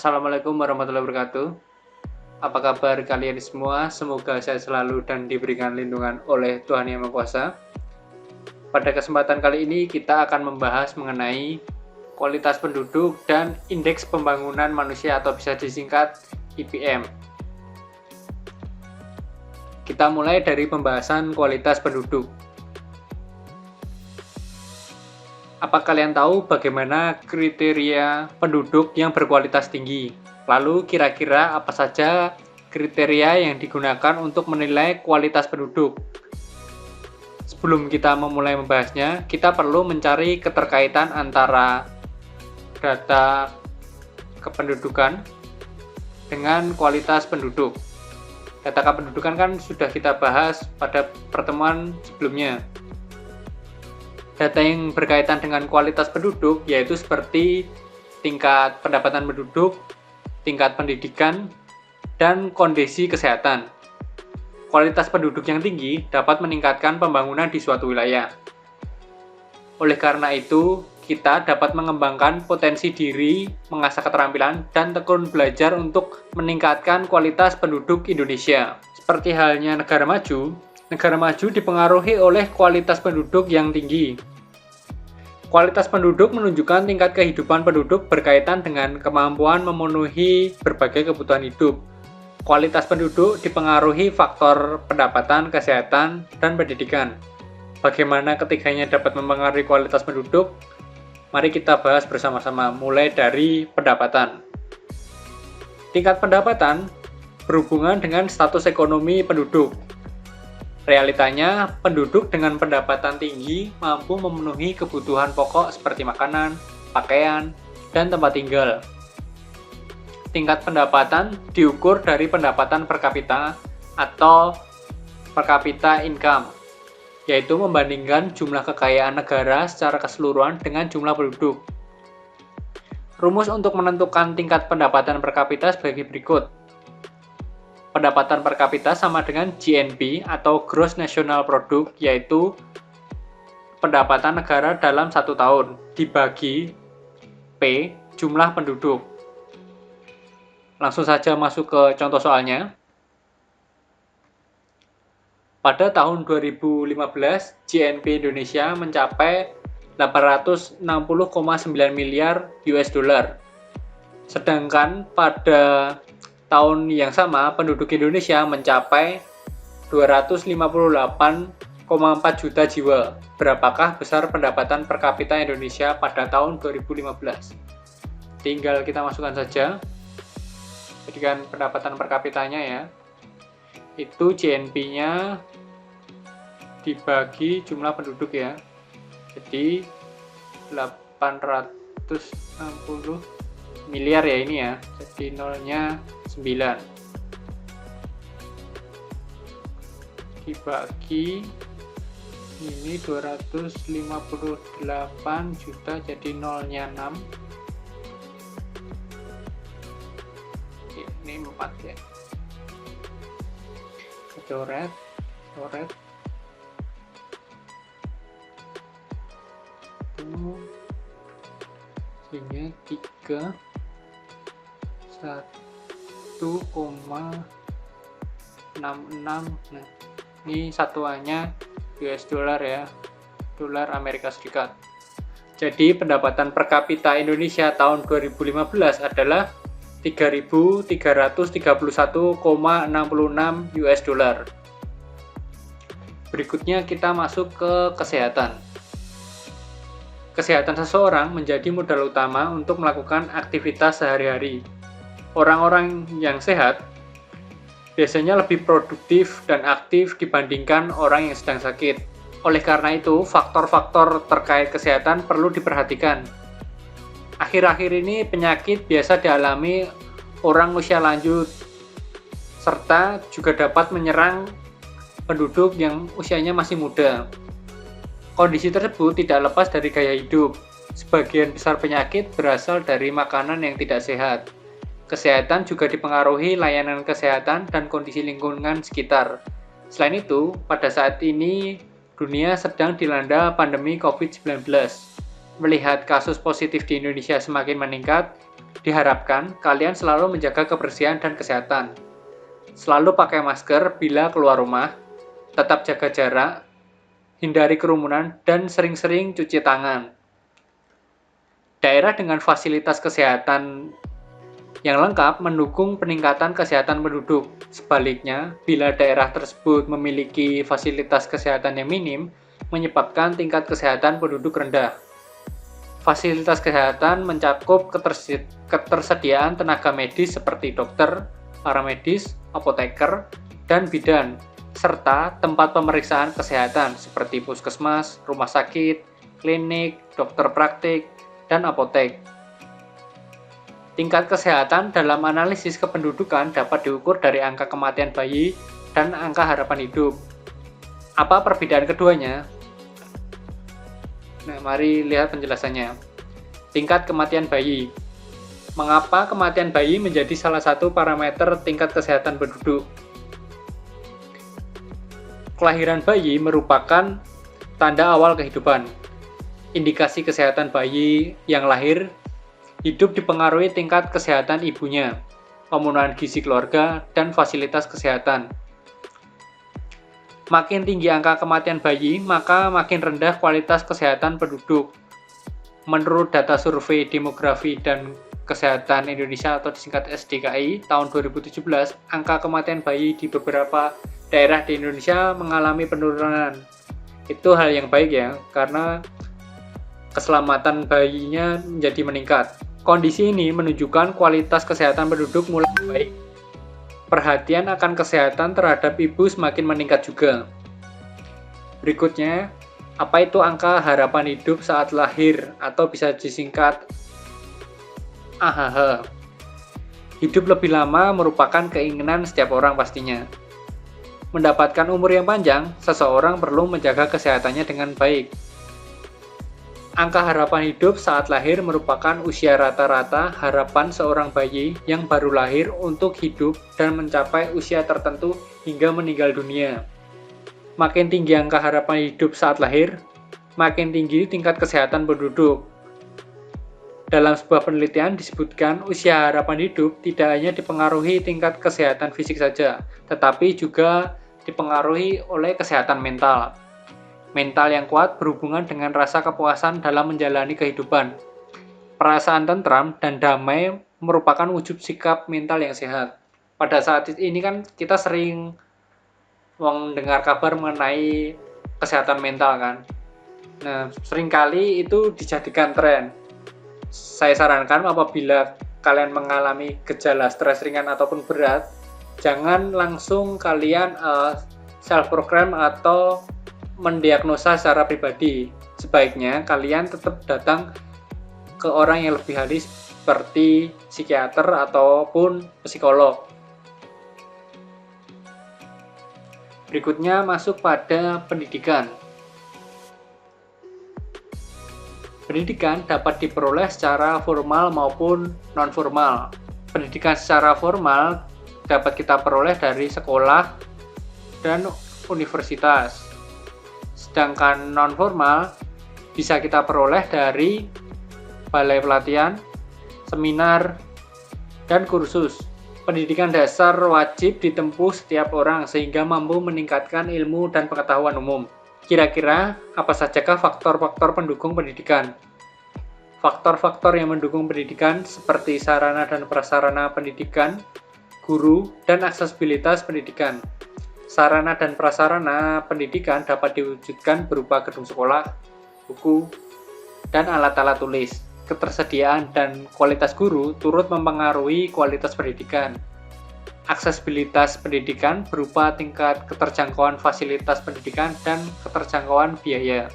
Assalamualaikum warahmatullahi wabarakatuh. Apa kabar kalian semua? Semoga sehat selalu dan diberikan lindungan oleh Tuhan Yang Maha Kuasa. Pada kesempatan kali ini kita akan membahas mengenai kualitas penduduk dan indeks pembangunan manusia atau bisa disingkat IPM. Kita mulai dari pembahasan kualitas penduduk. Apa kalian tahu bagaimana kriteria penduduk yang berkualitas tinggi? Lalu kira-kira apa saja kriteria yang digunakan untuk menilai kualitas penduduk? Sebelum kita memulai membahasnya, kita perlu mencari keterkaitan antara data kependudukan dengan kualitas penduduk. Data kependudukan kan sudah kita bahas pada pertemuan sebelumnya. Data yang berkaitan dengan kualitas penduduk yaitu seperti tingkat pendapatan penduduk, tingkat pendidikan, dan kondisi kesehatan. Kualitas penduduk yang tinggi dapat meningkatkan pembangunan di suatu wilayah. Oleh karena itu, kita dapat mengembangkan potensi diri, mengasah keterampilan, dan tekun belajar untuk meningkatkan kualitas penduduk Indonesia. Seperti halnya negara maju dipengaruhi oleh kualitas penduduk yang tinggi. Kualitas penduduk menunjukkan tingkat kehidupan penduduk berkaitan dengan kemampuan memenuhi berbagai kebutuhan hidup. Kualitas penduduk dipengaruhi faktor pendapatan, kesehatan, dan pendidikan. Bagaimana ketiganya dapat mempengaruhi kualitas penduduk? Mari kita bahas bersama-sama, mulai dari pendapatan. Tingkat pendapatan berhubungan dengan status ekonomi penduduk. Realitanya, penduduk dengan pendapatan tinggi mampu memenuhi kebutuhan pokok seperti makanan, pakaian, dan tempat tinggal. Tingkat pendapatan diukur dari pendapatan per kapita atau per capita income, yaitu membandingkan jumlah kekayaan negara secara keseluruhan dengan jumlah penduduk. Rumus untuk menentukan tingkat pendapatan per kapita sebagai berikut. Pendapatan per kapita sama dengan GNP atau Gross National Product, yaitu pendapatan negara dalam 1 tahun dibagi P jumlah penduduk. Langsung saja masuk ke contoh soalnya. Pada tahun 2015, GNP Indonesia mencapai 860,9 miliar US dollar. Sedangkan pada tahun yang sama, penduduk Indonesia mencapai 258,4 juta jiwa. Berapakah besar pendapatan per kapita Indonesia pada tahun 2015? Tinggal kita masukkan saja. Jadikan pendapatan per kapitanya ya. Itu GNP-nya dibagi jumlah penduduk ya. Jadi 860 miliar ya ini ya. Jadi nolnya 9 dibagi ini 258 juta, jadi nolnya 6. Ini 4 ya. Coret sehingga 1,66. Nah, ini satuannya US dollar ya, dolar Amerika Serikat. Jadi pendapatan per kapita Indonesia tahun 2015 adalah 3.331,66 US dollar. Berikutnya kita masuk ke kesehatan. Kesehatan seseorang menjadi modal utama untuk melakukan aktivitas sehari-hari. Orang-orang yang sehat biasanya lebih produktif dan aktif dibandingkan orang yang sedang sakit. Oleh karena itu, faktor-faktor terkait kesehatan perlu diperhatikan. Akhir-akhir ini penyakit biasa dialami orang usia lanjut, serta juga dapat menyerang penduduk yang usianya masih muda. Kondisi tersebut tidak lepas dari gaya hidup. Sebagian besar penyakit berasal dari makanan yang tidak sehat. Kesehatan juga dipengaruhi layanan kesehatan dan kondisi lingkungan sekitar. Selain itu, pada saat ini dunia sedang dilanda pandemi COVID-19. melihat kasus positif di Indonesia semakin meningkat, diharapkan kalian selalu menjaga kebersihan dan kesehatan. Selalu pakai masker bila keluar rumah, tetap jaga jarak, hindari kerumunan, dan sering-sering cuci tangan. Daerah dengan fasilitas kesehatan yang lengkap mendukung peningkatan kesehatan penduduk. Sebaliknya, bila daerah tersebut memiliki fasilitas kesehatan yang minim, menyebabkan tingkat kesehatan penduduk rendah. Fasilitas kesehatan mencakup ketersediaan tenaga medis seperti dokter, paramedis, apoteker, dan bidan, serta tempat pemeriksaan kesehatan seperti puskesmas, rumah sakit, klinik, dokter praktik, dan apotek. Tingkat kesehatan dalam analisis kependudukan dapat diukur dari angka kematian bayi dan angka harapan hidup. Apa perbedaan keduanya? Nah, mari lihat penjelasannya. Tingkat kematian bayi. Mengapa kematian bayi menjadi salah satu parameter tingkat kesehatan penduduk? Kelahiran bayi merupakan tanda awal kehidupan. Indikasi kesehatan bayi yang lahir hidup dipengaruhi tingkat kesehatan ibunya, pemenuhan gizi keluarga, dan fasilitas kesehatan. Makin tinggi angka kematian bayi, maka makin rendah kualitas kesehatan penduduk. Menurut data survei demografi dan kesehatan Indonesia atau disingkat SDKI tahun 2017, angka kematian bayi di beberapa daerah di Indonesia mengalami penurunan. Itu hal yang baik ya, karena keselamatan bayinya menjadi meningkat. Kondisi ini menunjukkan kualitas kesehatan penduduk mulai baik. Perhatian akan kesehatan terhadap ibu semakin meningkat juga. Berikutnya, apa itu angka harapan hidup saat lahir atau bisa disingkat AHH? Hidup lebih lama merupakan keinginan setiap orang pastinya. Mendapatkan umur yang panjang, seseorang perlu menjaga kesehatannya dengan baik. Angka harapan hidup saat lahir merupakan usia rata-rata harapan seorang bayi yang baru lahir untuk hidup dan mencapai usia tertentu hingga meninggal dunia. Makin tinggi angka harapan hidup saat lahir, makin tinggi tingkat kesehatan penduduk. Dalam sebuah penelitian disebutkan usia harapan hidup tidak hanya dipengaruhi tingkat kesehatan fisik saja, tetapi juga dipengaruhi oleh kesehatan mental. Mental yang kuat berhubungan dengan rasa kepuasan dalam menjalani kehidupan. Perasaan tentram dan damai merupakan wujud sikap mental yang sehat. Pada saat ini kan kita sering mendengar kabar mengenai kesehatan mental kan. Nah, seringkali itu dijadikan tren. Saya sarankan apabila kalian mengalami gejala stres ringan ataupun berat, jangan langsung kalian self-program atau mendiagnosa secara pribadi. Sebaiknya kalian tetap datang ke orang yang lebih ahli seperti psikiater ataupun psikolog. Berikutnya masuk pada pendidikan. Pendidikan dapat diperoleh secara formal maupun non-formal. Pendidikan secara formal dapat kita peroleh dari sekolah dan universitas. Sedangkan non-formal bisa kita peroleh dari balai pelatihan, seminar, dan kursus. Pendidikan dasar wajib ditempuh setiap orang sehingga mampu meningkatkan ilmu dan pengetahuan umum. Kira-kira apa sajakah faktor-faktor pendukung pendidikan? Faktor-faktor yang mendukung pendidikan seperti sarana dan prasarana pendidikan, guru, dan aksesibilitas pendidikan. Sarana dan prasarana pendidikan dapat diwujudkan berupa gedung sekolah, buku, dan alat-alat tulis. Ketersediaan dan kualitas guru turut mempengaruhi kualitas pendidikan. Aksesibilitas pendidikan berupa tingkat keterjangkauan fasilitas pendidikan dan keterjangkauan biaya.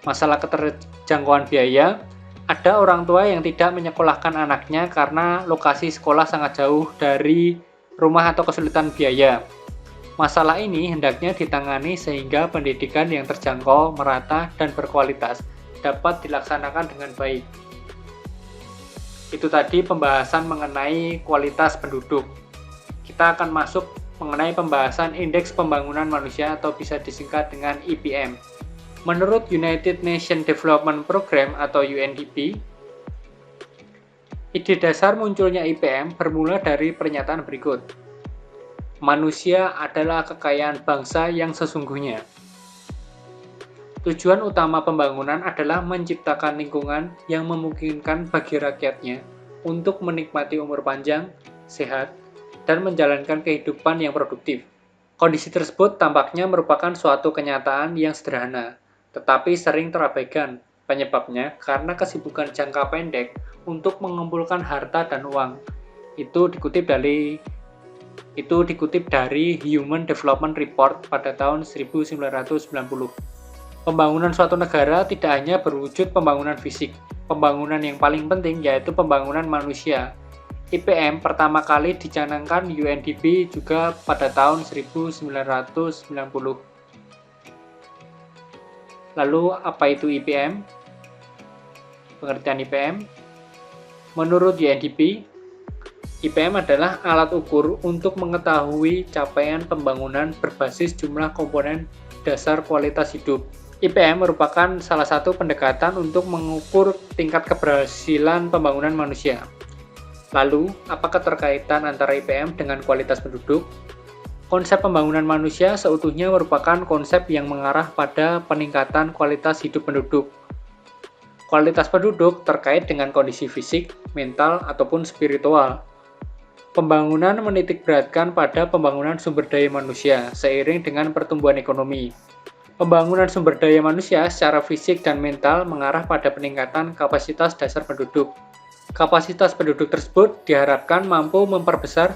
Masalah keterjangkauan biaya, ada orang tua yang tidak menyekolahkan anaknya karena lokasi sekolah sangat jauh dari rumah atau kesulitan biaya. Masalah ini hendaknya ditangani sehingga pendidikan yang terjangkau, merata, dan berkualitas dapat dilaksanakan dengan baik. Itu tadi pembahasan mengenai kualitas penduduk. Kita akan masuk mengenai pembahasan Indeks Pembangunan Manusia atau bisa disingkat dengan IPM. Menurut United Nations Development Program atau UNDP, ide dasar munculnya IPM bermula dari pernyataan berikut. Manusia adalah kekayaan bangsa yang sesungguhnya. Tujuan utama pembangunan adalah menciptakan lingkungan yang memungkinkan bagi rakyatnya untuk menikmati umur panjang, sehat, dan menjalankan kehidupan yang produktif. Kondisi tersebut tampaknya merupakan suatu kenyataan yang sederhana, tetapi sering terabaikan. Penyebabnya karena kesibukan jangka pendek untuk mengumpulkan harta dan uang. Itu dikutip dari Human Development Report pada tahun 1990. Pembangunan suatu negara tidak hanya berwujud pembangunan fisik. Pembangunan yang paling penting yaitu pembangunan manusia. IPM pertama kali dicanangkan UNDP juga pada tahun 1990. Lalu, apa itu IPM? Pengertian IPM. Menurut UNDP, IPM adalah alat ukur untuk mengetahui capaian pembangunan berbasis jumlah komponen dasar kualitas hidup. IPM merupakan salah satu pendekatan untuk mengukur tingkat keberhasilan pembangunan manusia. Lalu, apa keterkaitan antara IPM dengan kualitas penduduk? Konsep pembangunan manusia seutuhnya merupakan konsep yang mengarah pada peningkatan kualitas hidup penduduk. Kualitas penduduk terkait dengan kondisi fisik, mental, ataupun spiritual. Pembangunan menitikberatkan pada pembangunan sumber daya manusia seiring dengan pertumbuhan ekonomi. Pembangunan sumber daya manusia secara fisik dan mental mengarah pada peningkatan kapasitas dasar penduduk. Kapasitas penduduk tersebut diharapkan mampu memperbesar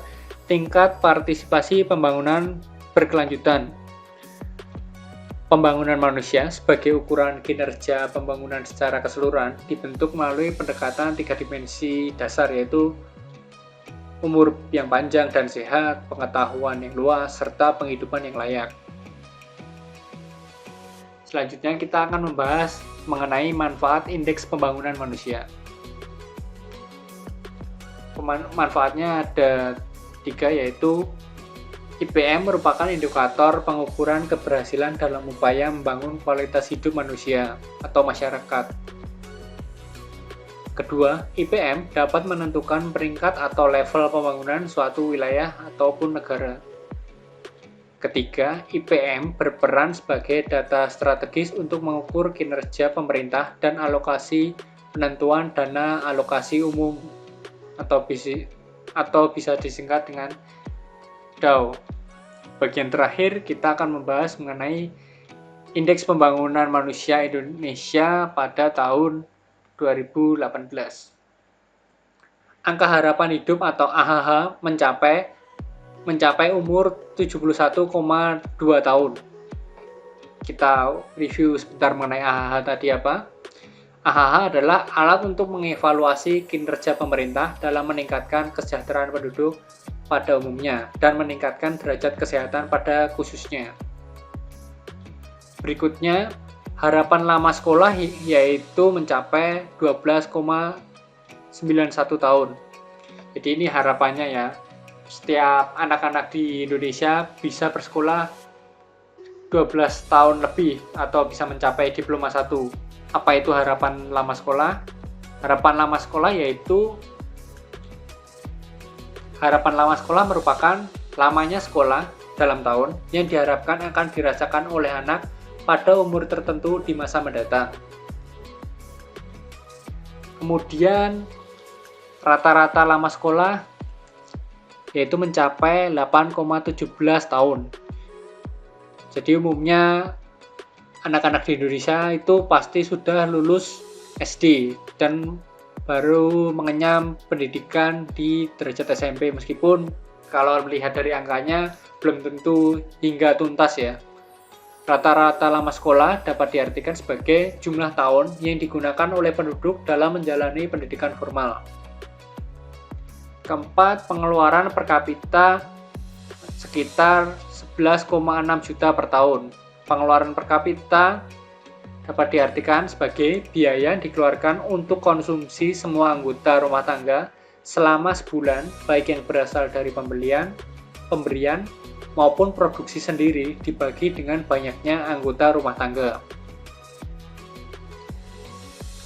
tingkat partisipasi pembangunan berkelanjutan. Pembangunan manusia sebagai ukuran kinerja pembangunan secara keseluruhan dibentuk melalui pendekatan 3 dimensi dasar, yaitu umur yang panjang dan sehat, pengetahuan yang luas, serta penghidupan yang layak. Selanjutnya kita akan membahas mengenai manfaat indeks pembangunan manusia. Manfaatnya ada 3, yaitu IPM merupakan indikator pengukuran keberhasilan dalam upaya membangun kualitas hidup manusia atau masyarakat. Kedua, IPM dapat menentukan peringkat atau level pembangunan suatu wilayah ataupun negara. Ketiga, IPM berperan sebagai data strategis untuk mengukur kinerja pemerintah dan alokasi penentuan dana alokasi umum atau bisa disingkat dengan DAO. Bagian terakhir kita akan membahas mengenai Indeks Pembangunan Manusia Indonesia pada tahun 2018. Angka harapan hidup atau AHH mencapai umur 71,2 tahun. Kita review sebentar mengenai AHH tadi apa. AHH adalah alat untuk mengevaluasi kinerja pemerintah dalam meningkatkan kesejahteraan penduduk pada umumnya dan meningkatkan derajat kesehatan pada khususnya. Berikutnya, harapan lama sekolah yaitu mencapai 12,91 tahun. Jadi ini harapannya ya. Setiap anak-anak di Indonesia bisa bersekolah 12 tahun lebih atau bisa mencapai diploma 1. Apa itu harapan lama sekolah? Harapan lama sekolah merupakan lamanya sekolah dalam tahun yang diharapkan akan dirasakan oleh anak pada umur tertentu di masa mendatang. Kemudian rata-rata lama sekolah yaitu mencapai 8,17 tahun. Jadi umumnya anak-anak di Indonesia itu pasti sudah lulus SD dan baru mengenyam pendidikan di derajat SMP, meskipun kalau melihat dari angkanya belum tentu hingga tuntas ya. Rata-rata lama sekolah dapat diartikan sebagai jumlah tahun yang digunakan oleh penduduk dalam menjalani pendidikan formal. Keempat, pengeluaran per kapita sekitar 11,6 juta per tahun. Pengeluaran per kapita dapat diartikan sebagai biaya yang dikeluarkan untuk konsumsi semua anggota rumah tangga selama sebulan, baik yang berasal dari pemberian, maupun produksi sendiri dibagi dengan banyaknya anggota rumah tangga.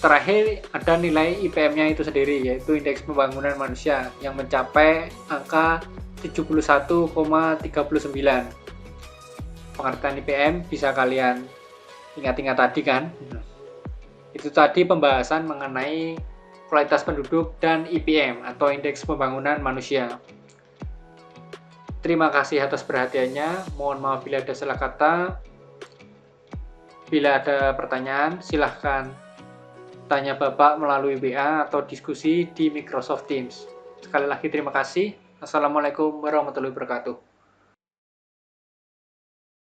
Terakhir ada nilai IPM-nya itu sendiri, yaitu Indeks Pembangunan Manusia yang mencapai angka 71,39. Pengertian IPM bisa kalian ingat-ingat tadi kan? Itu tadi pembahasan mengenai kualitas penduduk dan IPM atau Indeks Pembangunan Manusia. Terima kasih atas perhatiannya. Mohon maaf bila ada salah kata. Bila ada pertanyaan, silahkan tanya Bapak melalui WA atau diskusi di Microsoft Teams. Sekali lagi terima kasih. Assalamualaikum warahmatullahi wabarakatuh.